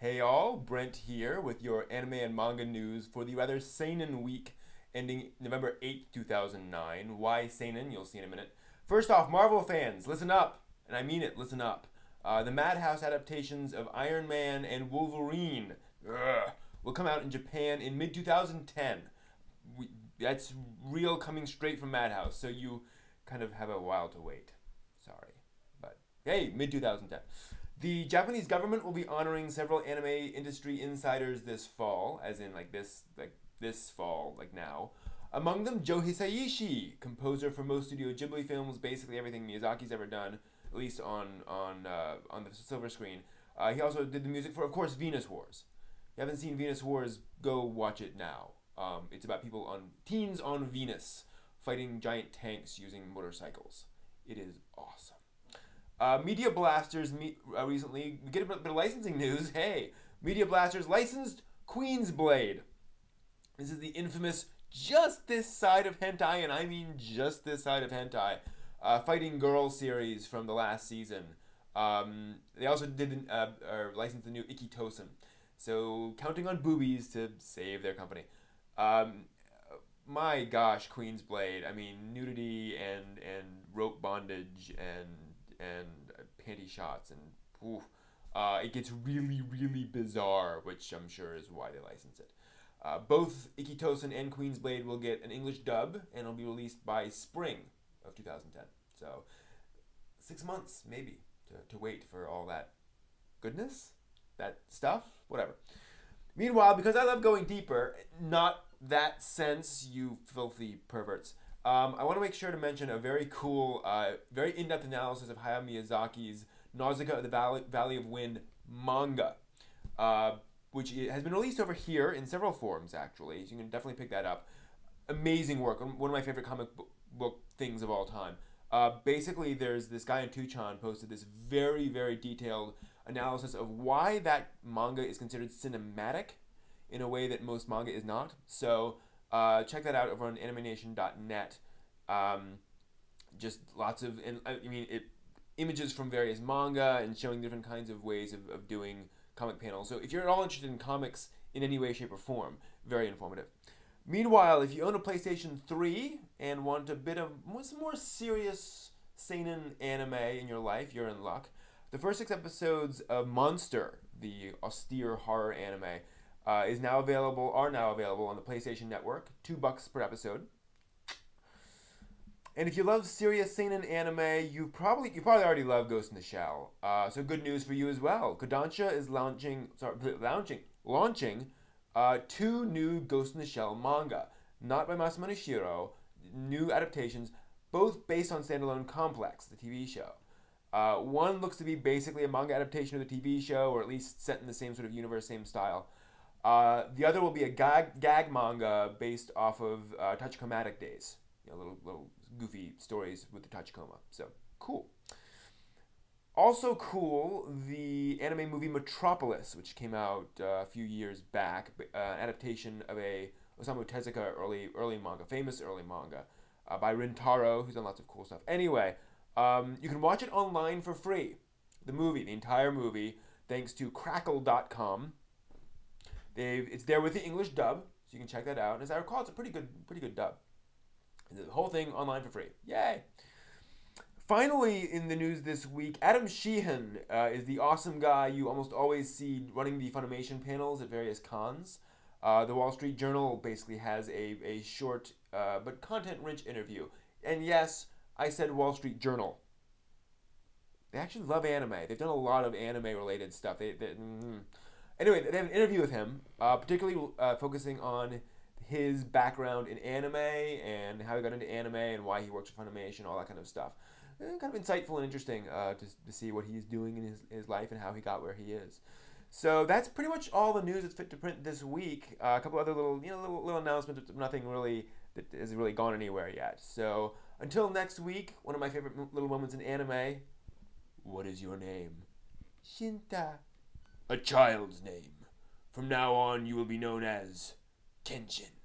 Hey all, Brent here with your anime and manga news for the rather seinen week ending November 8th, 2009. Why seinen? You'll see in a minute. First off, Marvel fans, listen up. And I mean it, listen up. The Madhouse adaptations of Iron Man and Wolverine will come out in Japan in mid-2010. That's real coming straight from Madhouse, so you kind of have a while to wait. Sorry. But hey, mid-2010. The Japanese government will be honoring several anime industry insiders this fall, as in this fall, like now. Among them, Joe Hisaishi, composer for most Studio Ghibli films, basically everything Miyazaki's ever done, at least on the silver screen. He also did the music for, of course, Venus Wars. If you haven't seen Venus Wars, go watch it now. It's about teens on Venus fighting giant tanks using motorcycles. It is awesome. Media Blasters recently, we get a bit of licensing news. Hey, Media Blasters licensed Queen's Blade. This is the infamous just this side of hentai, and I mean just this side of hentai, fighting girl series from the last season. They also did license the new Ikitosen, so counting on boobies to save their company. My gosh, Queen's Blade. I mean, nudity and rope bondage and panty shots and it gets really bizarre, which I'm sure is why they license it. Both Ikitosen and Queen's Blade will get an English dub and it'll be released by spring of 2010. So 6 months maybe to wait for all that goodness, that stuff, whatever. Meanwhile, because I love going deeper, not that sense, you filthy perverts. I want to make sure to mention a very cool, very in-depth analysis of Hayao Miyazaki's Nausicaa of the Valley of Wind manga, which has been released over here in several forms, actually. So you can definitely pick that up. Amazing work. One of my favorite comic book things of all time. Basically, there's this guy in Tuchan posted this very detailed analysis of why that manga is considered cinematic in a way that most manga is not. So check that out over on animation.net. Just lots of, images from various manga and showing different kinds of ways of doing comic panels. So if you're at all interested in comics in any way, shape, or form, very informative. Meanwhile, if you own a PlayStation 3 and want a bit of some more serious seinen anime in your life, you're in luck. The first 6 episodes of Monster, the austere horror anime, are now available on the PlayStation Network, $2 per episode. And if you love serious seinen anime, you probably already love Ghost in the Shell. So good news for you as well. Kodansha is launching 2 new Ghost in the Shell manga, not by Masamune Shirow, new adaptations, both based on standalone Complex, the TV show. One looks to be basically a manga adaptation of the TV show, or at least set in the same sort of universe, same style. The other will be a gag manga based off of Tachikomatic days. Little goofy stories with the Tachikoma. So, cool. Also cool, the anime movie Metropolis, which came out a few years back, adaptation of a Osamu Tezuka famous early manga, by Rintaro, who's done lots of cool stuff. Anyway, you can watch it online for free. The entire movie, thanks to Crackle.com. It's there with the English dub, so you can check that out. And as I recall, it's a pretty good dub. The whole thing online for free. Yay! Finally, in the news this week, Adam Sheehan is the awesome guy you almost always see running the Funimation panels at various cons. The Wall Street Journal basically has a short but content-rich interview. And yes, I said Wall Street Journal. They actually love anime. They've done a lot of anime-related stuff. Anyway, they have an interview with him, particularly focusing on his background in anime and how he got into anime and why he works for Funimation, all that kind of stuff. Kind of insightful and interesting to see what he's doing in his life and how he got where he is. So that's pretty much all the news that's fit to print this week. A couple other little announcements, but nothing really that has really gone anywhere yet. So until next week, one of my favorite little moments in anime. What is your name? Shinta. A child's name. From now on, you will be known as Kenshin.